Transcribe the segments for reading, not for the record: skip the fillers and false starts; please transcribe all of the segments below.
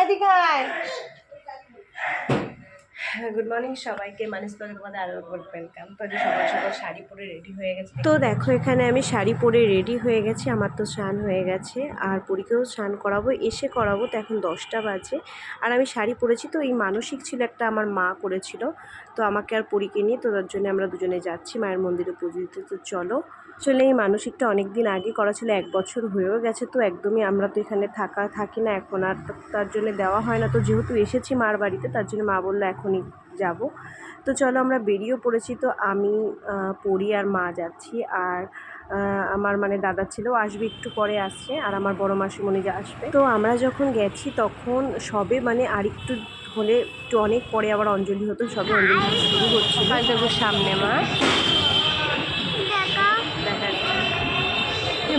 এদিকে আয়। Good morning সবাইকে, মানিস ব্লগে তোমাদের আরও ওয়েলকাম। তো সকাল সকাল শাড়ি পরে রেডি হয়ে গেছে। তো দেখো এখানে আমি শাড়ি পরে রেডি হয়ে গেছি, আমার তো স্নান হয়ে গেছে আর পরীকেও স্নান করাবো, এসে করাবো। তো এখন 10টা বাজে আর আমি শাড়ি পরেছি। তো এই মানসিক ছিল একটা, আমার মা করেছিল, তো আমাকে আর পরীকে নিয়ে, তো তার জন্য আমরা দুজনে যাচ্ছি মায়ের মন্দিরে পুজো দিতে। তো চলো। আসলে এই মানসিকটা অনেক দিন আগে করা ছিল, 1 বছর হয়েও গেছে। তো একদমই আমরা তো এখানে থাকি না এখন আর, তার জন্য দেওয়া হয় না। তো যেহেতু এসেছি মার বাড়িতে, তার জন্য মা বললো এখনই যাব। তো চলো আমরা বেরিয়েও পড়েছি। তো আমি পরি আর মা যাচ্ছি, আর আমার মানে দাদা ছেলেও আসবে, একটু পরে আসছে, আর আমার বড় মাসিমণি যা আসবে। তো আমরা যখন গেছি তখন সবে মানে আরেকটু হলে একটু অনেক পরে আবার অঞ্জলি হতো, সবে অঞ্জলি শুরু হচ্ছিল। সামনে মা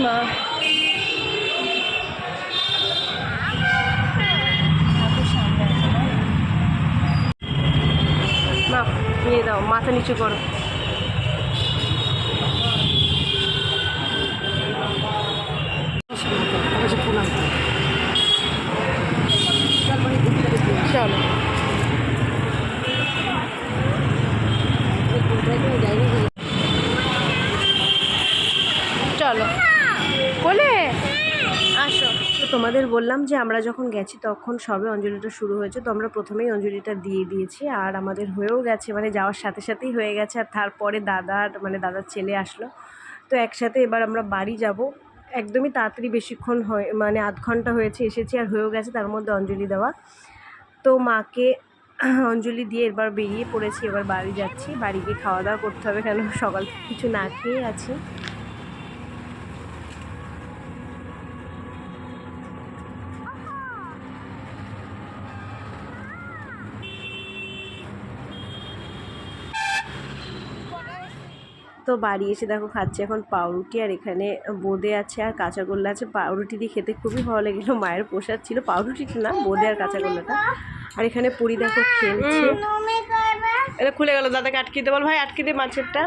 মা মা নিয়ে দাও, মাথা নিচু করো। চলো চলো বলে আসো। তো তোমাদের বললাম যে আমরা যখন গেছি তখন সবে অঞ্জলিটা শুরু হয়েছে, তো আমরা প্রথমেই অঞ্জলিটা দিয়ে দিয়েছি আর আমাদের হয়েও গেছে, মানে যাওয়ার সাথে সাথেই হয়ে গেছে। আর তারপরে দাদার ছেলে আসলো, তো একসাথে এবার আমরা বাড়ি যাব। একদমই তাড়াতাড়ি, বেশিক্ষণ হয় মানে আধ ঘন্টা হয়েছে এসেছি আর হয়েও গেছে তার মধ্যে অঞ্জলি দেওয়া। তো মাকে অঞ্জলি দিয়ে এবার বেরিয়ে পড়েছি, এবার বাড়ি যাচ্ছি। বাড়ি গিয়ে খাওয়া দাওয়া করতে হবে, কেন সকাল থেকে কিছু না খেয়ে আছি। তো বাড়ি এসে দেখো খাচ্ছি এখন পাউরুটি, আর এখানে বোঁদে আছে আর কাঁচাগোল্লা আছে। পাউরুটি দিয়ে খেতে খুবই ভালো লেগেছিলো, মায়ের প্রসাদ ছিল, পাউরুটিটা না, বোঁদে আর কাঁচাগোল্লাটা। আর এখানে পুরি দেখো খেলছে। এটা খুলে গেল, দাদাকে আটকে দে, বল ভাই আটকে দে মাছেরটা।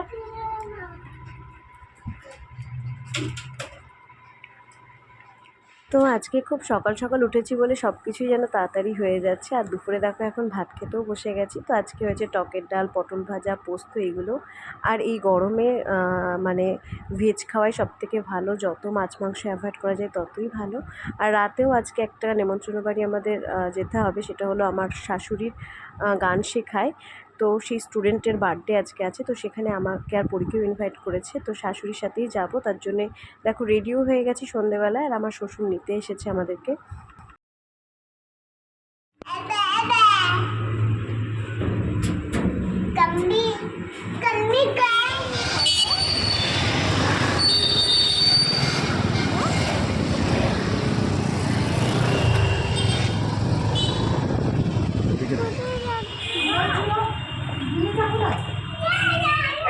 তো আজকে খুব সকাল সকাল উঠেছি বলে সব কিছুই যেন তাড়াতাড়ি হয়ে যাচ্ছে। আর দুপুরে দেখো এখন ভাত খেতেও বসে গেছি। তো আজকে হয়েছে টকের ডাল, পটল ভাজা, পোস্ত, এইগুলো। আর এই গরমে মানে ভেজ খাওয়াই সবথেকে ভালো, যত মাছ মাংস অ্যাভয়েড করা যায় ততই ভালো। আর রাতেও আজকে একটা নেমন্ত্রণ বাড়ি আমাদের যেতে হবে, সেটা হলো আমার শাশুড়ির গান শেখায়। তো সেই স্টুডেন্টের বার্থডে আজকে আছে, তো সেখানে আমাকে আর পরীকেও ইনভাইট করেছে, তো শাশুড়ির সাথেই যাব। তার জন্যে দেখো রেডিও হয়ে গেছি সন্ধেবেলায়, আর আমার শ্বশুর নিতে এসেছে আমাদেরকে।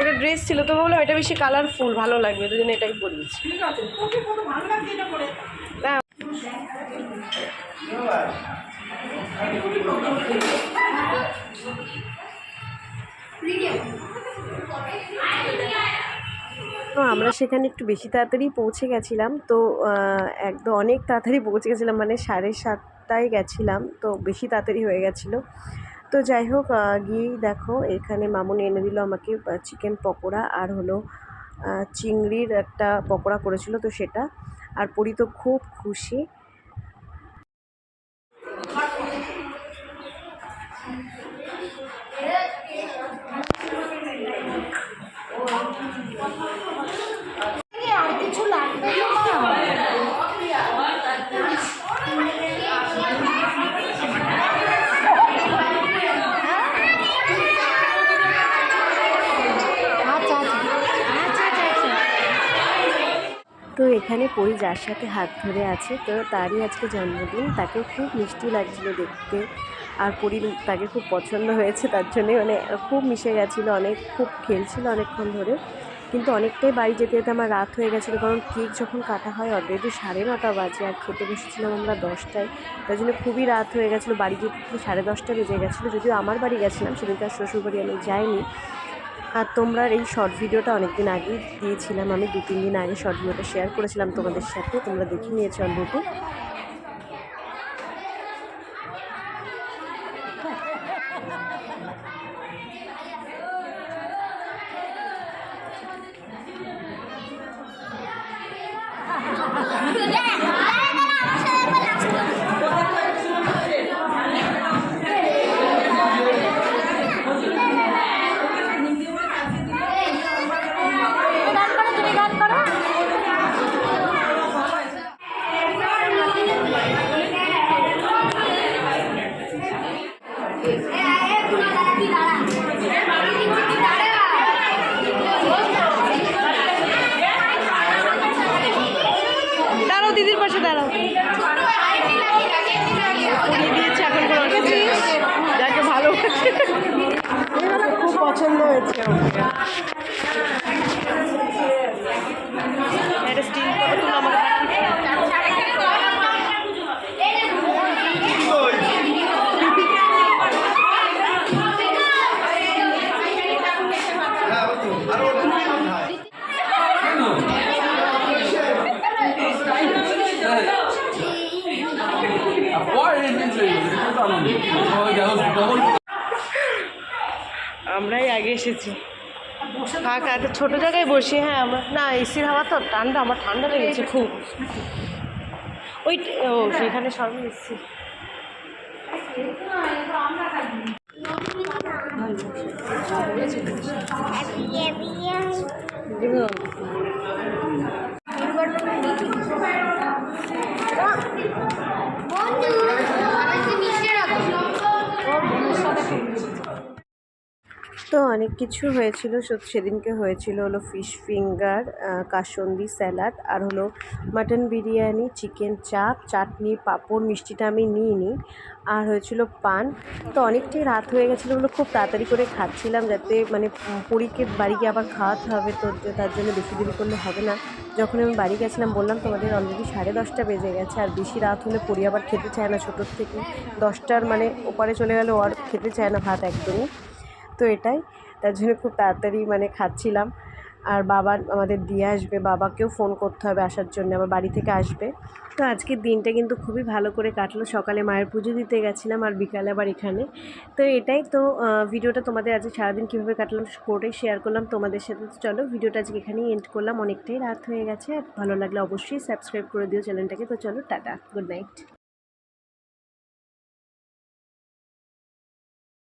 একটা ড্রেস ছিল, তো বললাম এটা বেশি কালারফুল ভালো লাগবে, দুদিন এটাই পরিয়েছি। তো আমরা সেখানে একটু বেশি তাড়াতাড়ি পৌঁছে গেছিলাম। তো একদম অনেক তাড়াতাড়ি পৌঁছে গেছিলাম, মানে 7:30টায় গেছিলাম, তো বেশি তাড়াতাড়ি হয়ে গেছিলো। তো যাই হোক, গিয়েই দেখো এখানে মামুনি এনে দিল আমাকে চিকেন পকোড়া, আর হলো চিংড়ির একটা পকোড়া করেছিল, তো সেটা। আর পরি তো খুব খুশি। তো এখানে পরি যার সাথে হাত ধরে আছে, তো তারই আজকে জন্মদিন, তাকে খুব মিষ্টি লাগছিল দেখতে। আর পরি তাকে খুব পছন্দ হয়েছে, তার জন্যে মানে খুব মিশে গেছিলো, খুব খেলছিল অনেকক্ষণ ধরে। কিন্তু অনেকটাই বাড়ি যেতে যেতে আমার রাত হয়ে গেছিলো, কারণ কেক যখন কাটা হয় অলরেডি 9:30 বাজে, আর খেতে বসেছিলাম আমরা 10টায়। তার জন্য খুবই রাত হয়ে গেছিলো, বাড়ি যেতে 10:30 বেজে গেছিলো। যদিও আমার বাড়ি গেছিলাম, সেদিন তার শ্বশুরবাড়ি আমি যাইনি। আর তোমরা এই শর্ট ভিডিওটা অনেক দিন আগেই দিয়েছিলাম, আমি 2-3 দিন আগে শর্ট ভিডিওটা শেয়ার করেছিলাম তোমাদের সাথে, তোমরা দেখে নিয়েছো অলরেডি। দাঁড়াও দিদির পাশে দাঁড়াও। পরিয়ে দিয়েছে এখন কোনো যাকে ভালোবাসে খুব পছন্দ হয়েছে ওকে। একটা স্টিল ফটো তুলো আমাকে আমরাই আগে এসেছি। ফাঁকা একটা ছোটো জায়গায় বসি। হ্যাঁ আমরা না এসির হাওয়া তো ঠান্ডা, আমার ঠান্ডা লেগেছে খুব। ওই ও সেখানে সবই এসছি। তো অনেক কিছু হয়েছিল সেদিনকে। হয়েছিল হলো ফিশ ফিঙ্গার, কাসন্দি স্যালাড, আর হলো মাটন বিরিয়ানি, চিকেন চাপ, চাটনি, পাঁপড়, মিষ্টিটা আমি নিইনি, আর হয়েছিল পান। তো অনেকটাই রাত হয়ে গেছিলো বলে খুব তাড়াতাড়ি করে খাচ্ছিলাম, যাতে মানে পরীকে বাড়িকে আবার খাওয়াতে হবে, তো তার জন্য বেশি দেরি করলে হবে না। যখন আমি বাড়ি গেছিলাম বললাম তোমাদের অলরেডি 10:30 বেজে গেছে, আর বেশি রাত হলে পরি আবার খেতে চায় না, ছোটোর থেকে 10টার মানে ওপারে চলে গেলে আর খেতে চায় না ভাত একদমই। তো এটাই, তার জন্য খুব তাড়াতাড়ি মানে খাচ্ছিলাম। আর বাবা আমাদের দিয়ে আসবে, বাবাকেও ফোন করতে হবে আসার জন্য, আমার বাড়ি থেকে আসবে। তো আজকের দিনটা কিন্তু খুবই ভালো করে কাটলো। সকালে মায়ের পুজো দিতে গেছিলাম, আর বিকালে আবার এখানে। তো এটাই তো ভিডিওটা তোমাদের আজকে সারাদিন কীভাবে কাটলাম পুরোটাই শেয়ার করলাম তোমাদের সাথে। চলো ভিডিওটা আজকে এখানেই এন্ড করলাম, অনেকটাই রাত হয়ে গেছে। আর ভালো লাগলে অবশ্যই সাবস্ক্রাইব করে দিও চ্যানেলটাকে। তো চলো টাটা, গুড নাইট।